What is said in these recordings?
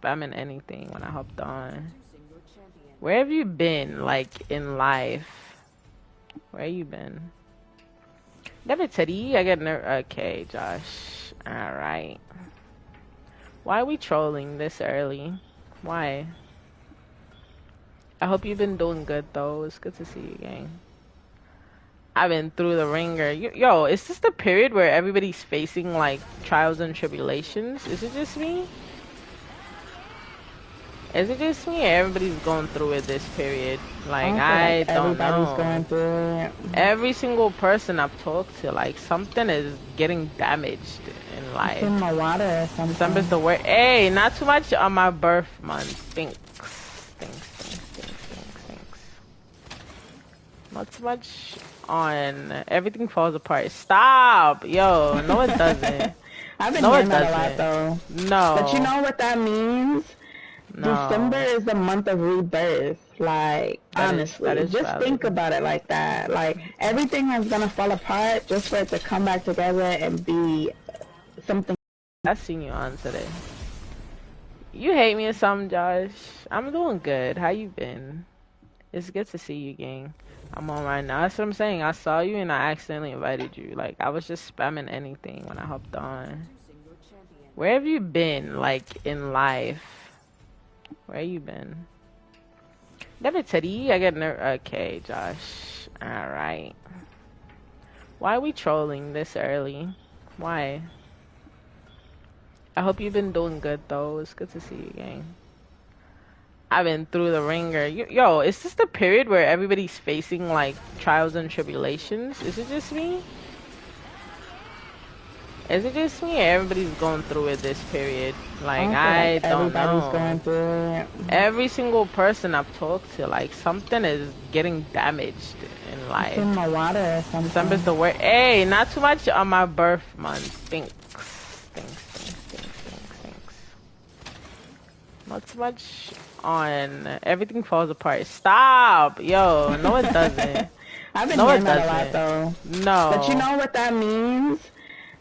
spamming anything when I hopped on. Where have you been, like, in life? Where you been? Never teddy. I get okay, Josh. Alright. Why are we trolling this early? Why? I hope you've been doing good, though. It's good to see you, gang. I've been through the ringer. Yo, is this the period where everybody's facing, like, trials and tribulations? Is it just me? Is it just me or everybody's going through it this period? Like, I don't know. Everybody's going through it. Every single person I've talked to, like, something is getting damaged in life. In the water or something. December's the word. Hey, not too much on my birth month. Thanks. Not too much on everything falls apart. Stop! Yo, no it doesn't. I've been hearing that a lot, though. No. But you know what that means? No. December is the month of rebirth. Like, honestly, just think about it like that. Like, everything is gonna fall apart just for it to come back together and be something. I've seen you on today. You hate me or something, Josh? I'm doing good. How you been? It's good to see you, gang. I'm on right now. That's what I'm saying. I saw you and I accidentally invited you. Like, I was just spamming anything when I hopped on. Where have you been, like, in life? Where you been? Never teddy. I get okay, Josh. Alright. Why are we trolling this early? Why? I hope you've been doing good, though. It's good to see you, gang. I've been through the ringer. Yo, is this the period where everybody's facing, like, trials and tribulations? Is it just me? Is it just me or everybody's going through it this period? Like, I don't know. Everybody's going through it. Every single person I've talked to, like, something is getting damaged in life. In the water or something. December's the word. Hey, not too much on my birth month. Thanks. Not too much on everything falls apart. Stop! Yo, no it doesn't. I've been hearing that a lot, though. No. But you know what that means?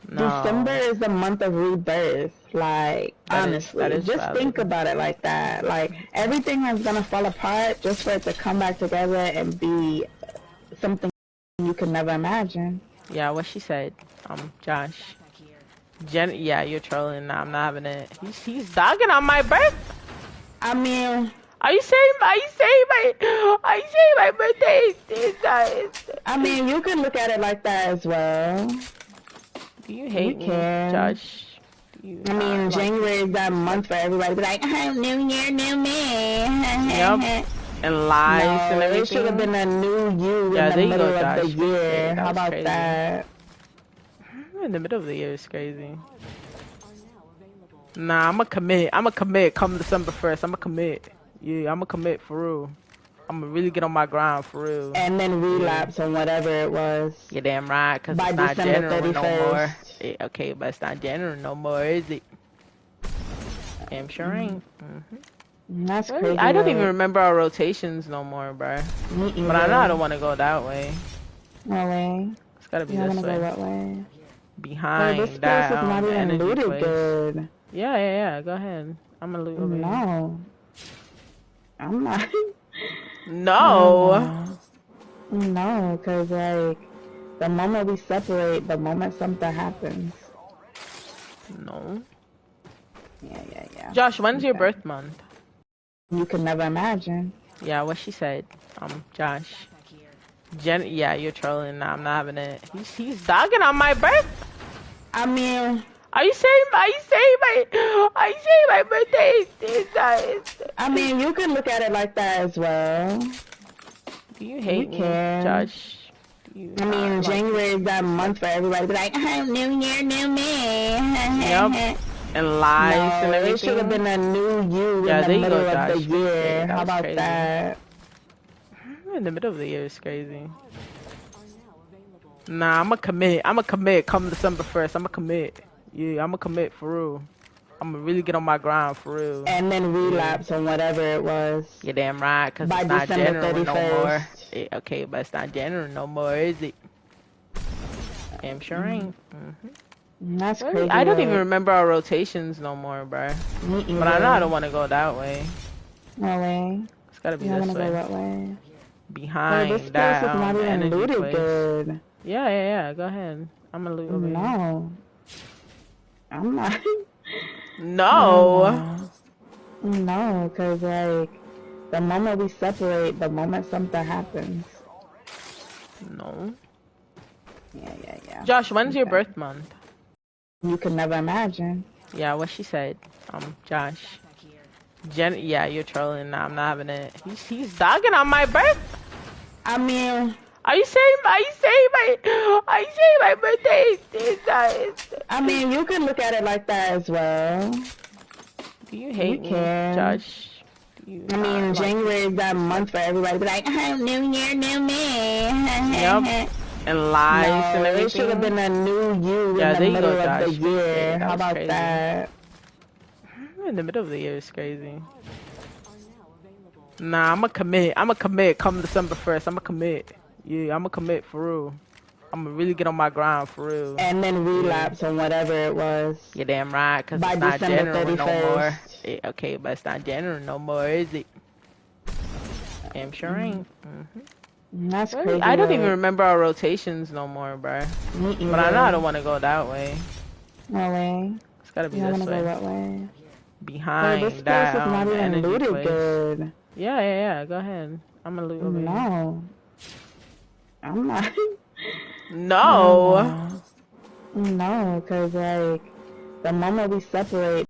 No. December is the month of rebirth. Like, honestly, just think about it like that. Like, everything is gonna fall apart just for it to come back together and be something you could never imagine. Yeah, what she said. Josh. Yeah, you're trolling. Nah, I'm not having it. He's dogging on my birth. I mean, are you saying my birthday is I mean, you can look at it like that as well. Do you hate me, Josh? I mean, January is that month for everybody to be like, oh, new year, new me. Yep. And lies and everything. It should have been a new you in the middle of the year. How about that? In the middle of the year is crazy. Nah, I'ma commit. Come December 1st. I'ma commit. Yeah, I'ma commit for real. I'ma really get on my grind for real. And then relapse on whatever it was. You're damn right, cause it's not January no more. Okay, but it's not January no more, is it? Damn sure ain't. That's crazy. I don't even remember our rotations no more, bro. But I know I don't want to go that way. No way. It's gotta be this way. Go that way. Behind this that place is not even looted place. Good. Yeah. Go ahead. I'm gonna loot over here. No. I'm not. No. No, because, like, the moment we separate, the moment something happens. No. Yeah. Josh, when's your birth month? You could never imagine. Yeah, what she said. Josh. Yeah, you're trolling. Nah, I'm not having it. He's dogging on my birth. I mean, are you saying my birthday is I mean, you can look at it like that as well. Do you hate me, Josh? I mean, January is that month for everybody to be like, oh, new year, new me. Yep. And lies and everything. It should have been a new you in the middle of the year. How about that? In the middle of the year is crazy. Nah, I'ma commit. Come December 1st. I'ma commit. Yeah, I'ma commit for real. I'ma really get on my grind for real. And then relapse on whatever it was. You're damn right, cause it's not January no more. Okay, but it's not January no more, is it? Damn sure ain't. That's really? crazy. I don't even remember our rotations no more, bro. Me either. But I know I don't want to go that way. No way. It's gotta be You this wanna way. go that way? Behind this that place is not even energy looted place. good. Yeah. Go ahead. I'm gonna loot over here. No. I'm not. No. No, because, like, the moment we separate, the moment something happens. No. Yeah. Josh, when's your birth month? You can never imagine. Yeah, what she said. Josh. Yeah, you're trolling. Nah, I'm not having it. He's dogging on my birth. I mean, Are you saying my birthday is I mean, you can look at it like that as well. Do you hate me, Josh? I mean, January is that month for everybody to be like, New Year, new me. Yep. And lies and everything. It should have been a new you in the middle of the year. How about that? In the middle of the year is crazy. Nah, I'ma commit come December 1st. I'ma commit. Yeah, I'ma commit for real. I'ma really get on my grind for real. And then relapse on whatever it was. You're damn right, because it's not January no more. Yeah, okay, but it's not January no more, is it? Damn sure ain't. That's crazy. I don't even remember our rotations no more, bro. But I know I don't want to go that way. No way. It's gotta be this way. Go that way. Behind this that place is not even looted place. Good. Yeah. Go ahead. I'm gonna loot over here. No. I'm not. No. No, because, like, the moment we separate,